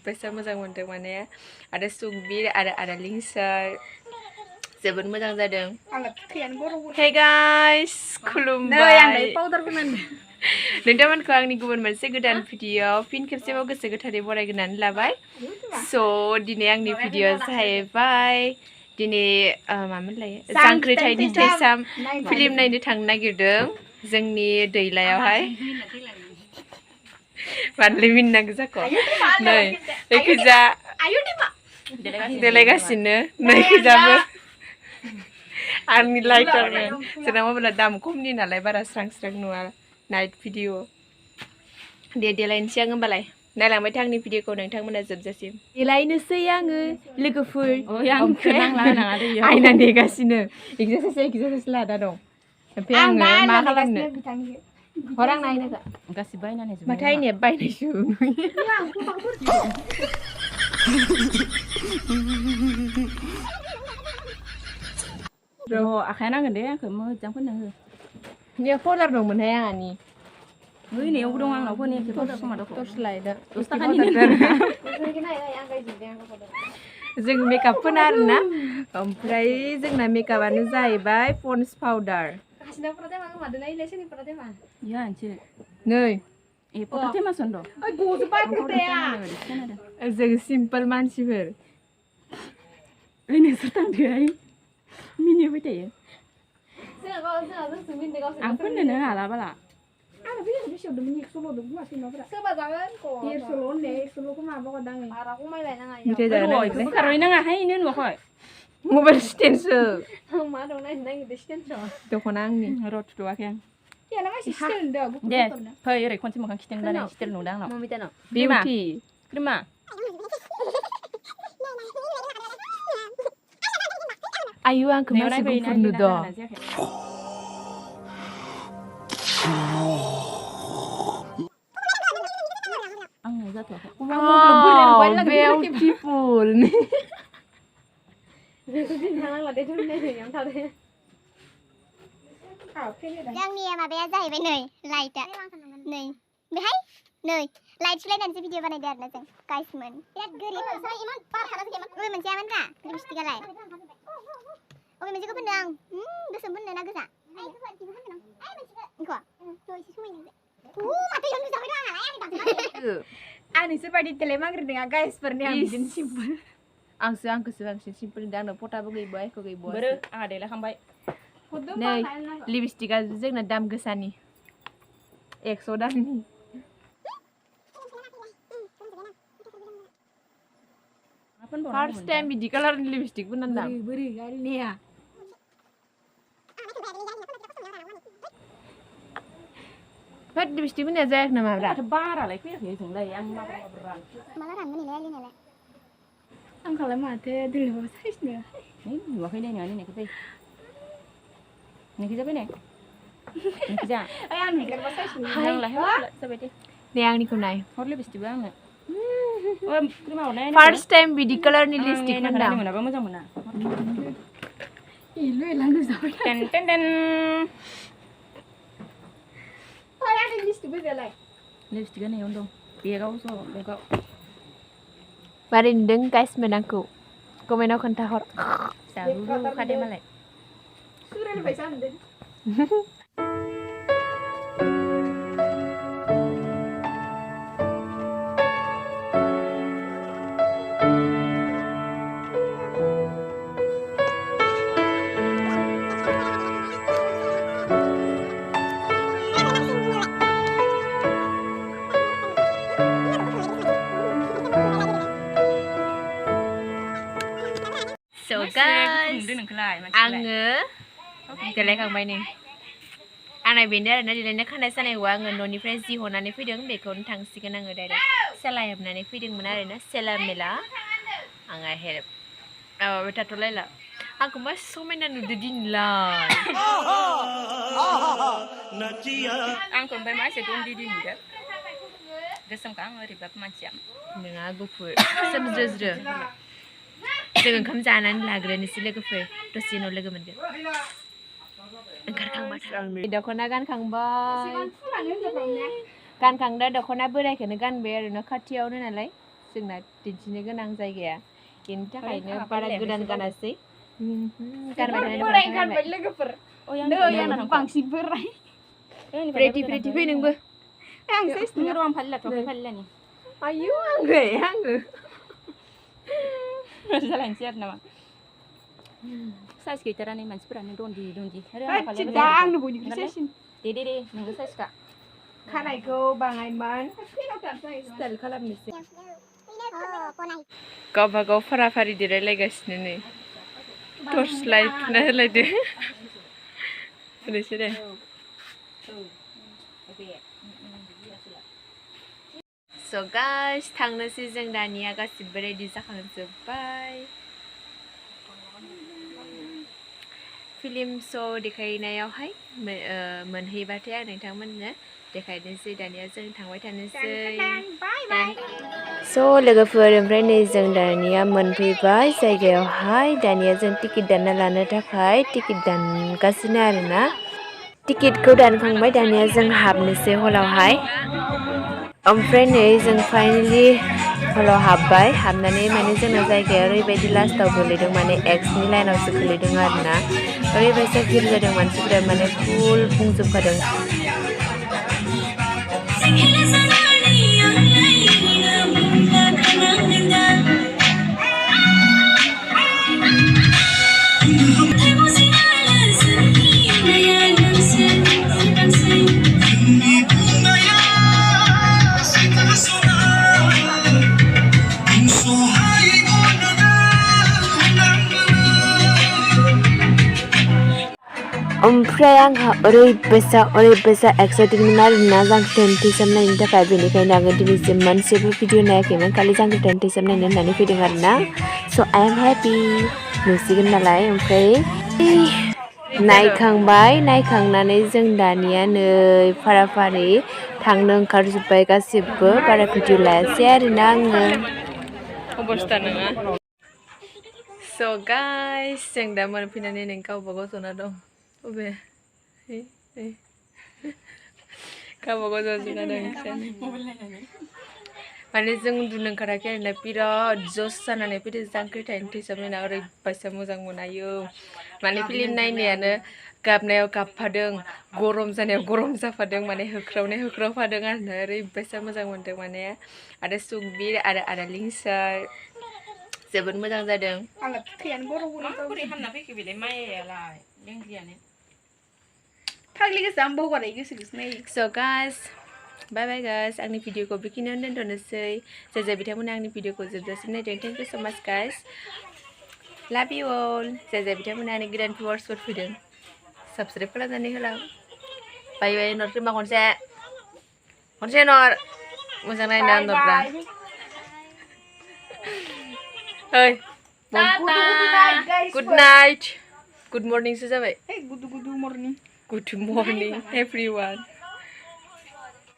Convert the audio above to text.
ओरैबायसा मोजां मोनदों माने आरो सुकबिर आरो लिंसार जोबोद मोजां जादों हे गाइस खुलुमबाय नोंथांमोनखौ आंनि गुबुन मोनसे गोदान भिडिअ फिन खेबसेबाव गोसो गोथारै बरायग्रोनानै लाबाय स' दिनै आंनि भिडिअ जाहैबाय दिनै मामोनलाय जांख्रिथायनित्wisam फिल्म नायनो थांनो नागिरदों जोंनि दैलायावहाय बानलु मिनिनांगौ जाखो नै एखैजा देलायगासिनो नैखैजाबो आंनि लाइटारमोन जोंना मबाइला दाम खमनि नालाय बारा स्रां स्रां नुवा नाइट भिडिअ दे देलायनोसै आं होमबालाय नायलांबाय था आंनि भिडिअखौ नोंथांमोना जोबजासिम देलायनोसै आङो लोगोफोर आयना नेगासिनो एक्सारसाइस लादा दं ओमफ्राय आङो मा खालामनो हर आं नायनो गासिबो बायनानै माथो आयनाया बायनायसो र' आखाया नांगोन दे आंखौ मोजां फोननो हो ने फलार दंमोनहाय आंहानि बै नैयावबो दं आंनाव फोनैयाखै टर्च लाइटआ 10 थाखानि जों मेकआप फोना आरोना ओमफ्राय जोंना मेकआपआनो जाहैबाय पन्स पाउडार नै जों सिम्पोल मानसिफोर नोंसोर थांदोहाय मिनिबाय थायो आं फोननोनो हाला बाला आरो बे बेसेयावदोंमोन 100 ल'दोंमोन माथो माबाफोरा सोरबा जागोन 150 ल' होननाय 100 ल'खौ माबा हरदां आं बारा खमायलायनाङा इखौ खारबाय नाङाहाय इनो नुवाखै मबाइल स्टेन्डसो मा दं नायनो नागिरदों स्टेन्डसो दख'ना आंनि र' थुथ'वाखै आं दे फै ओरै खनसे मोखां खिथेंबानो स्टेल नुदों आंनाव बिउटि क्रिमा आयु आंखौ मानसि गुफुर नुदों आंनो जाथ'वाखै बिउटिफुल जोंनि माबाया जाहैबाय नै लाइटआ नै बेहाय नै लाइट सुलायनानैसो भिडिअ बानायदो आरोना जों गाइसमोन बिराद गोरिब इमान बार खालामसै इमान ओइ मोनसेयामोनब्रा लिपस्टिकआलाय अबे मोनसेखौ फोनदों आं गोसोम फोननो ना गोजा आइ गोसोम फोनगोन आं इखौ थ' एसे समायना माथो इयावनो जाबाय दं आंहालाय आं नोंसोर बायदि देलाय माग्रोदों गाइसफोरनि आं बिदिनो सिम्पोल आंखौसो बांसिन सिम्पोल दा आंनो फटाबो गैबावा एख' गैबावा आंहा देलायखांबाय नै लिपस्टिकआ जोंना दाम गोसानि 100 दामनि फार्स्ट टाइम बिदि कालारनि लिपस्टिक फोननांदां बोरै गारिनिया होद लिपस्टिक फोननाया जायाखै नामा ब्रा बारालाय फैयाखै जोंलाय आं माला राननो नैलाय आलिनालाय आंखालाय माथो दिलैबाबो साइसनो नै नुवाखै नायनो आलिनायखौ फै नोंखिजा फैनाय नोंखिजा ओइ आं निगारबा साइसनो नांलाय जाबाय दे दे आंनिखौ नाय हर लिपस्टिकबो आंनो फार्स्ट टाइम बिदि कालारनि लिपस्टिक फोनदां मोनाबा मोजां मोना इलु इलांगो जाबाय टेन टेन टेन फाया लिपस्टिक बेलाय लिपस्टिकआ नैयावनो दं बेगाव ज' बेगाव मारै नुदों गाइसमोन आंखौ कमेन्टआव खोन्थाहर जारुखादे मालाय सुरानि फैसा होनदों So guys, आङो देलायखांबाय नै आंना बेनो आरोना देलायनो खानाय सानायखौ आङो न'निफ्राय जि हनानै फैदों बेखौनो थांसिगोन आङो डाइरेक्ट सेला हेबनानै फैदोंमोन आरोना सेला मेला आंहा माबाबाय थाथ'लायला आंखौ मा समायना नुदो दिनैलाय आंखौ ओमफ्राय मा एसे दन्दी नुदो गोसोमखा आं ओरैबाबो मानसिया नोंहा गुफुर सोमज्रोज्रो जों ओंखाम जानानै लाग्रोनोसै लोगोफोर दसे उनाव लोगो मोनगोन ओंखारखांबाय दख'ना गानखांबाय गानखांदा दख'ना बोरायखौनो गानबाय आरोना खाथियावनो नालाय जोंना दिन्थिनो गोनां जायगाया बेनि थाखायनो बारा गोदान गानासै गानबाय थानाय लोगोफोर बांसिन बोराय रेडि फै नोंबो आं साइज नोङो आं फालिलाथ'वाखै फालिलानि आयु आङो जालायनोसै आरो नामा साइज गैथारानो मानसिफोरानो दन्दि आंनो बयनिख्रुइ साइजसिन दे नोंबो साइजखा खानायखौ बाङायमान स्टाइल खालामनोसै गावबा गाव फारा फारि देलायलायगासिनो नै टर्च लाइट थुना होलायदो होनोसै दे स' गाइस थांनोसै जों दानिया गासिबो रेडि जाखांजोब्बाय फिल्म श' देखायनायावहाय मोनहैबाथाय आं नोंथांमोननो देखायनोसै दानिया जों थांबाय थानोसै स' लोगोफोर ओमफ्राय नै जों दानिया मोनफैबाय जायगायावहाय दानिया जों टिकेट दानना लानो थाखाय टिकेट दानगासिनो आरोना टिकेटखौ दानखांबाय दानिया जों हाबनोसै हलावहाय ओमफ्राय नै जों फाइनालि हलाव हाबबाय हाबनानै माने जोंना जायगाया ओरैबायदि लास्टाव गोलैदों माने एक्सनि लाइनावसो गोलैदों आरोना ओरैबायदि भिर जादों मानसिफोरा माने फुल बुंजोबखादों ओमफ्राय आंहा ओरैबायसा एक्साइटेडमोन आरोना जांख्रिथायनित्wisam नायनो थाखाय बेनिखायनो आङो दिनैसिम मोनसेबो भिडिअ नायाखैमोन खालि जांख्रिथायनित्wisam नायनो होननानै फैदों आरोना स' आइ एम हेपि नुसिगोन नालाय ओमफ्राय नायखांनानै जों दानिया नै फाराफारि थांनो ओंखारजोब्बाय गासिबो बारा भिडिअ लायासै आरोना आङो अबस्था नङा स' गाइस जों दा मोनफैनानै नों गावबा गाव जना दं अबे गावबा गाव जना दं माने जों उन्दुनो ओंखाराखै आरोना बिराद जस जानानै फैदों जांख्रिथायनित्wisam नायना ओरैबायसा मोजां मोनायो माने फिल्म नायनायानो गाबनायाव गाबफादों गरम जानायाव गरम जाफादों माने होख्रावफादों आरोना ओरैबायसा मोजां मोनदों माने आरो सुकबिर आरो आदा लिंसार जोबोद मोजां जादों स' गाइस बाय बाय गाइस आंनि भिडिअखौ बेखिनियावनो दोनथ'नोसै जाय बिथांमोना आंनि भिडिअखौ जोबजासिम नायदों थेंक इउ स' माच गाइस लाभ इउ अल जाय बिथांमोना आंनि गोदान भिउवार्सफोर फैदों साबस्क्राइब खालामनानै होलां बाय बाय नर खोमा खनसे नर मोजां नायना नरब्रा ओइ गुड नाइट गुड मर्निंसो जाबाय गुड मर्निं एभ्रिवान